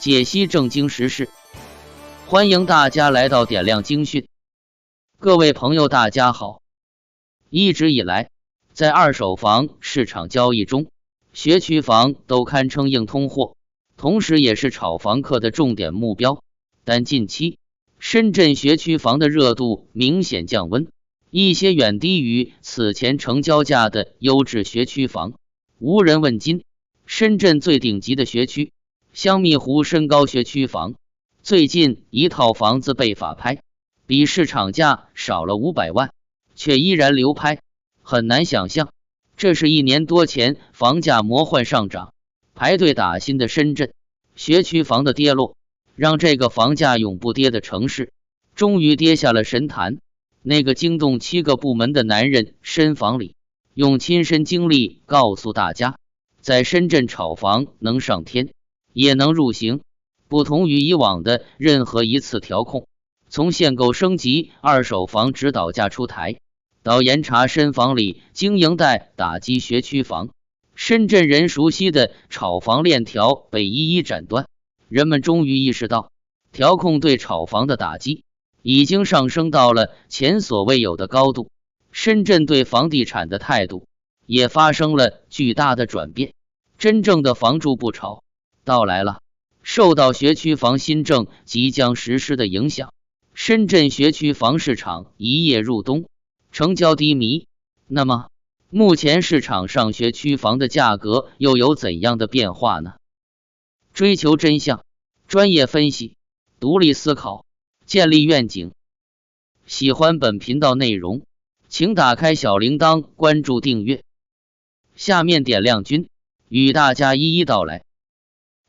解析政经时事，欢迎大家来到点亮经讯。各位朋友大家好。一直以来，在二手房市场交易中，学区房都堪称硬通货，同时也是炒房客的重点目标。但近期深圳学区房的热度明显降温，一些远低于此前成交价的优质学区房无人问津。深圳最顶级的学区香蜜湖深高学区房，最近一套房子被法拍，比市场价少了500万，却依然流拍。很难想象，这是1年多前房价魔幻上涨，排队打新的深圳学区房的跌落，让这个房价永不跌的城市终于跌下了神坛。那个惊动7个部门的男人申房里，用亲身经历告诉大家，在深圳炒房能上天，也能入刑。不同于以往的任何一次调控，从限购升级二手房指导价出台，到严查申房里经营贷打击学区房，深圳人熟悉的炒房链条被一一斩断。人们终于意识到，调控对炒房的打击已经上升到了前所未有的高度。深圳对房地产的态度也发生了巨大的转变，真正的房住不炒到来了。受到学区房新政即将实施的影响，深圳学区房市场一夜入冬，成交低迷。那么，目前市场上学区房的价格又有怎样的变化呢？追求真相，专业分析，独立思考，建立愿景。喜欢本频道内容，请打开小铃铛，关注订阅。下面点亮君与大家一一道来。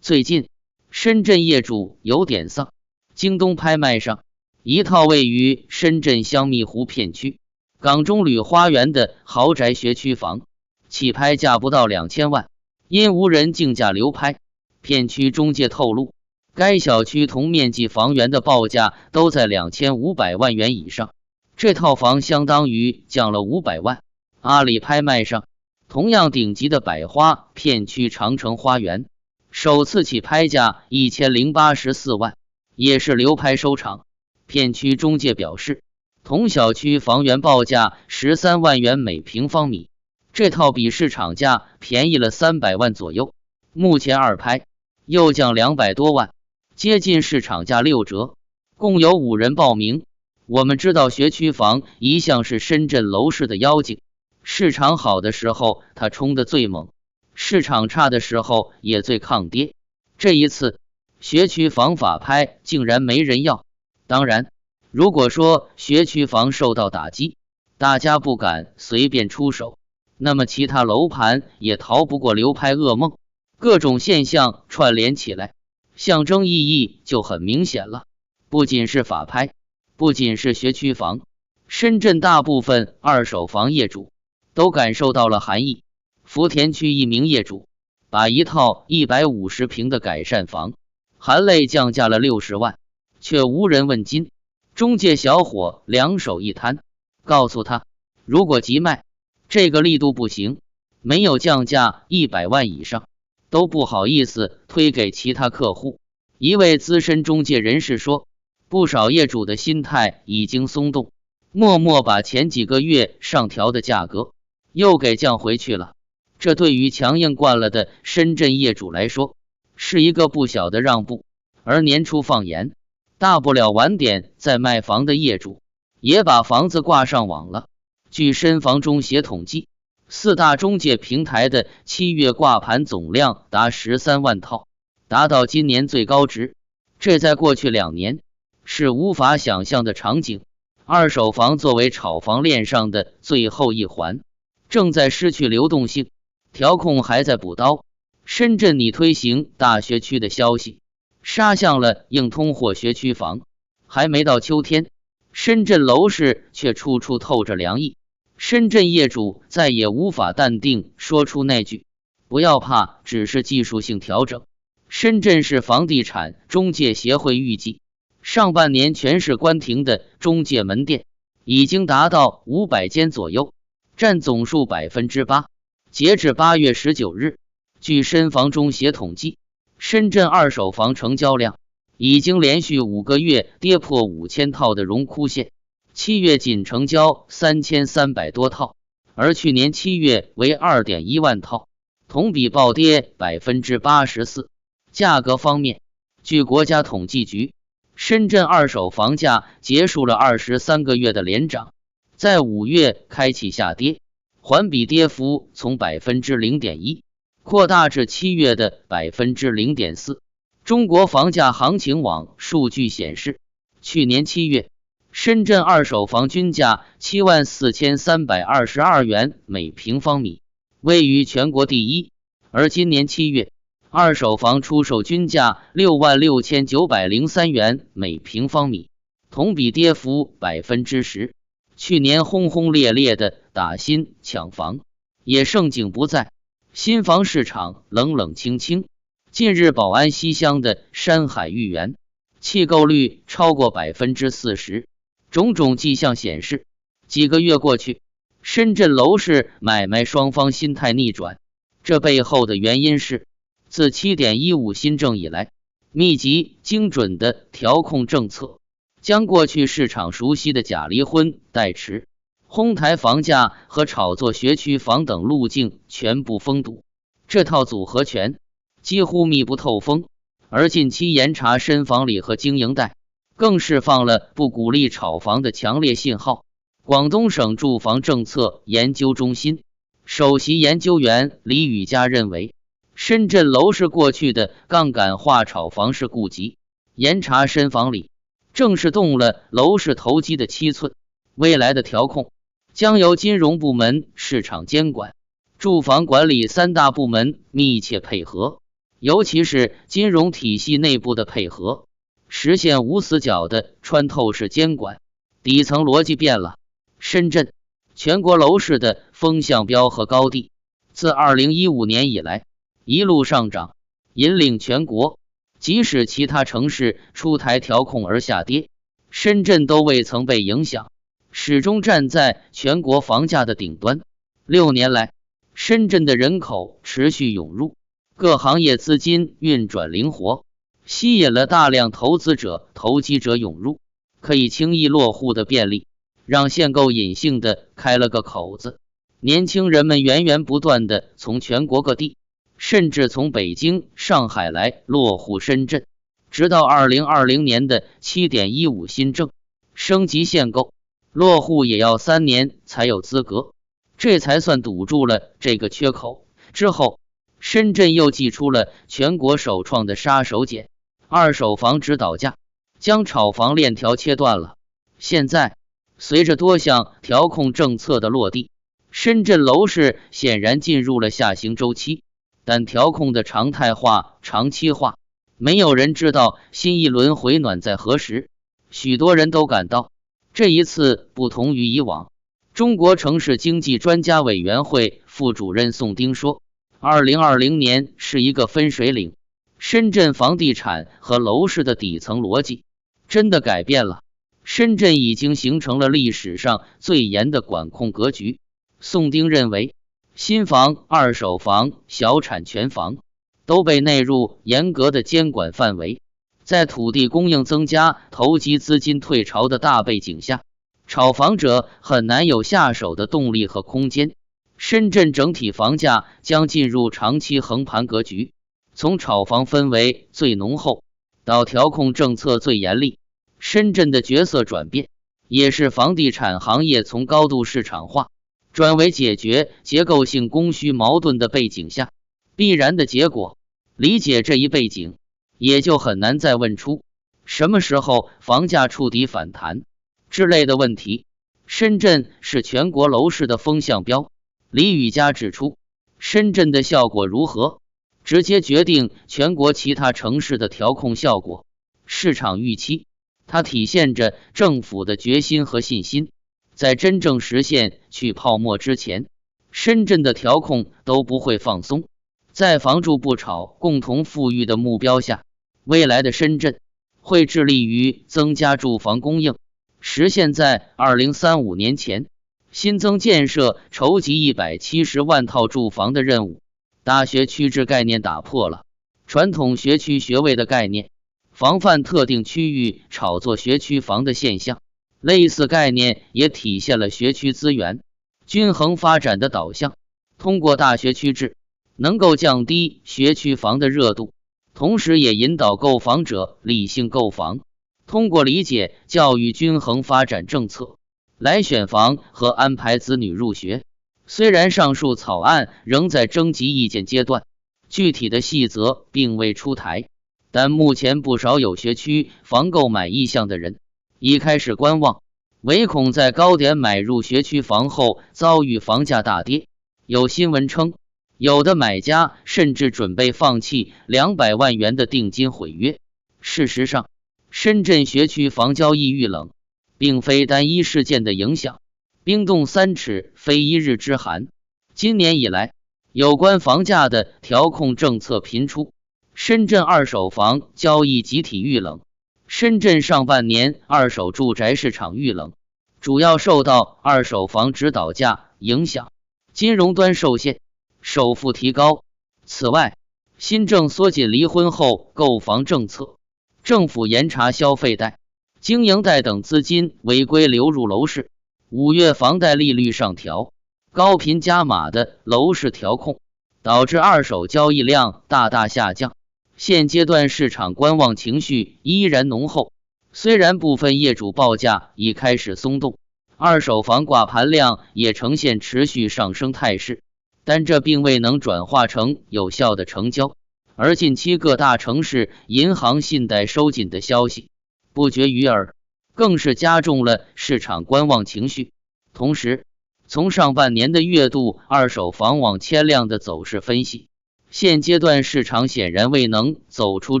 最近深圳业主有点丧，京东拍卖上一套位于深圳香蜜湖片区港中旅花园的豪宅学区房，起拍价不到2000万，因无人竞价流拍。片区中介透露，该小区同面积房源的报价都在2500万元以上，这套房相当于降了500万。阿里拍卖上同样顶级的百花片区长城花园，首次起拍价1084万，也是流拍收场。片区中介表示，同小区房源报价13万元每平方米，这套比市场价便宜了300万左右。目前二拍又降200多万，接近市场价6折，共有5人报名。我们知道学区房一向是深圳楼市的妖精，市场好的时候它冲得最猛，市场差的时候也最抗跌。这一次学区房法拍竟然没人要。当然，如果说学区房受到打击，大家不敢随便出手，那么其他楼盘也逃不过流拍噩梦。各种现象串联起来，象征意义就很明显了。不仅是法拍，不仅是学区房，深圳大部分二手房业主都感受到了寒意。福田区一名业主把一套150平的改善房含泪降价了60万，却无人问津。中介小伙两手一摊，告诉他，如果急卖，这个力度不行，没有降价100万以上都不好意思推给其他客户。一位资深中介人士说，不少业主的心态已经松动，默默把前几个月上调的价格又给降回去了。这对于强硬惯了的深圳业主来说，是一个不小的让步。而年初放言，大不了晚点再卖房的业主，也把房子挂上网了。据深房中协统计，4大中介平台的7月挂盘总量达13万套，达到今年最高值。这在过去2年是无法想象的场景。二手房作为炒房链上的最后一环，正在失去流动性，调控还在补刀。深圳拟推行大学区的消息杀向了硬通货学区房。还没到秋天，深圳楼市却处处透着凉意。深圳业主再也无法淡定说出那句不要怕，只是技术性调整。深圳市房地产中介协会预计，上半年全市关停的中介门店已经达到500间左右，占总数 8%。 截至8月19日，据深房中协统计，深圳二手房成交量已经连续5个月跌破5000套的荣枯线，7月仅成交3300多套，而去年7月为 2.1 万套，同比暴跌 84%。 价格方面，据国家统计局，深圳二手房价结束了23个月的连涨，在5月开启下跌，环比跌幅从 0.1% 扩大至7月的 0.4%。 中国房价行情网数据显示，去年7月深圳二手房均价74322元每平方米，位于全国第一。而今年7月二手房出售均价66903元每平方米，同比跌幅 10%。 去年轰轰烈烈的打新抢房也盛景不再，新房市场冷冷清清。近日宝安西乡的山海豫园弃购率超过 40%， 种种迹象显示，几个月过去，深圳楼市买卖双方心态逆转。这背后的原因是，自 7.15 新政以来，密集精准的调控政策将过去市场熟悉的假离婚、代持、哄抬房价和炒作学区房等路径全部封堵，这套组合拳几乎密不透风。而近期严查深房里和经营贷，更释放了不鼓励炒房的强烈信号。广东省住房政策研究中心首席研究员李宇嘉认为，深圳楼市过去的杠杆化炒房是痼疾，严查深房里正是动了楼市投机的七寸。未来的调控将由金融部门、市场监管、住房管理3大部门密切配合，尤其是金融体系内部的配合，实现无死角的穿透式监管。底层逻辑变了，深圳全国楼市的风向标和高地自2015年以来一路上涨，引领全国。即使其他城市出台调控而下跌，深圳都未曾被影响，始终站在全国房价的顶端。6年来，深圳的人口持续涌入，各行业资金运转灵活，吸引了大量投资者、投机者涌入，可以轻易落户的便利让限购隐性的开了个口子。年轻人们源源不断的从全国各地，甚至从北京、上海来落户深圳，直到2020年的 7.15 新政升级限购，落户也要3年才有资格，这才算堵住了这个缺口。之后，深圳又祭出了全国首创的杀手锏——二手房指导价，将炒房链条切断了。现在，随着多项调控政策的落地，深圳楼市显然进入了下行周期，但调控的常态化、长期化，没有人知道新一轮回暖在何时。许多人都感到，这一次不同于以往。中国城市经济专家委员会副主任宋丁说，2020年是一个分水岭，深圳房地产和楼市的底层逻辑真的改变了。深圳已经形成了历史上最严的管控格局。宋丁认为，新房、二手房、小产权房都被纳入严格的监管范围。在土地供应增加、投机资金退潮的大背景下，炒房者很难有下手的动力和空间。深圳整体房价将进入长期横盘格局，从炒房氛围最浓厚到调控政策最严厉，深圳的角色转变，也是房地产行业从高度市场化转为解决结构性供需矛盾的背景下必然的结果。理解这一背景，也就很难再问出什么时候房价触底反弹之类的问题。深圳是全国楼市的风向标，李宇嘉指出，深圳的效果如何，直接决定全国其他城市的调控效果、市场预期。它体现着政府的决心和信心。在真正实现去泡沫之前，深圳的调控都不会放松。在房住不炒、共同富裕的目标下，未来的深圳会致力于增加住房供应，实现在2035年前新增建设筹集170万套住房的任务。大学区制概念打破了，传统学区学位的概念，防范特定区域炒作学区房的现象。类似概念也体现了学区资源均衡发展的导向。通过大学区制，能够降低学区房的热度，同时也引导购房者理性购房。通过理解教育均衡发展政策来选房和安排子女入学。虽然上述草案仍在征集意见阶段，具体的细则并未出台，但目前不少有学区房购买意向的人已开始观望，唯恐在高点买入学区房后遭遇房价大跌。有新闻称，有的买家甚至准备放弃200万元的定金毁约。事实上，深圳学区房交易遇冷，并非单一事件的影响。冰冻3尺，非一日之寒。今年以来，有关房价的调控政策频出，深圳二手房交易集体遇冷。深圳上半年二手住宅市场遇冷，主要受到二手房指导价影响，金融端受限，首付提高。此外，新政缩紧离婚后购房政策，政府严查消费贷、经营贷等资金违规流入楼市。5月房贷利率上调，高频加码的楼市调控，导致二手交易量大大下降。现阶段市场观望情绪依然浓厚，虽然部分业主报价已开始松动，二手房挂盘量也呈现持续上升态势，但这并未能转化成有效的成交。而近期各大城市银行信贷收紧的消息不绝于耳，更是加重了市场观望情绪。同时，从上半年的月度二手房网签量的走势分析，现阶段市场显然未能走出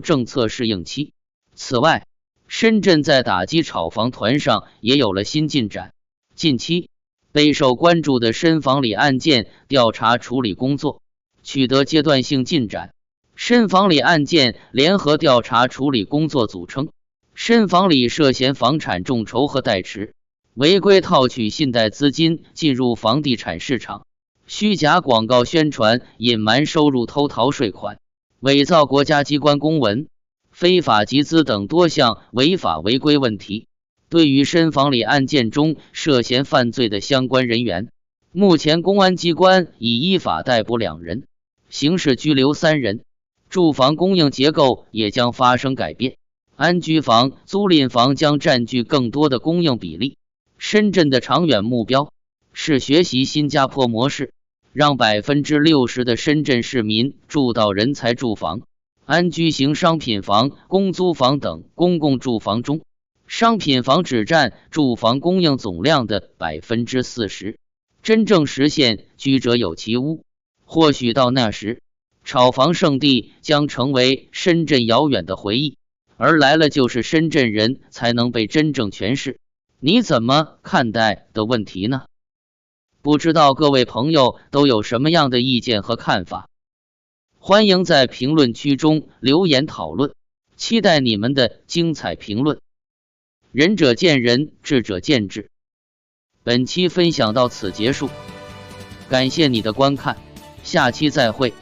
政策适应期。此外，深圳在打击炒房团上也有了新进展。近期备受关注的深房里案件调查处理工作取得阶段性进展。深房里案件联合调查处理工作组称，深房里涉嫌房产众筹和代持，违规套取信贷资金进入房地产市场，虚假广告宣传隐瞒收入偷逃税款，伪造国家机关公文，非法集资等多项违法违规问题。对于深房里案件中涉嫌犯罪的相关人员，目前公安机关已依法逮捕2人，刑事拘留3人。住房供应结构也将发生改变，安居房、租赁房将占据更多的供应比例。深圳的长远目标是学习新加坡模式，让 60% 的深圳市民住到人才住房。安居型商品房、公租房等公共住房中，商品房只占住房供应总量的 40%， 真正实现居者有其屋。或许到那时，炒房圣地将成为深圳遥远的回忆，而来了就是深圳人才能被真正诠释。你怎么看待的问题呢？不知道各位朋友都有什么样的意见和看法？欢迎在评论区中留言讨论，期待你们的精彩评论。仁者见仁，智者见智。本期分享到此结束，感谢你的观看，下期再会。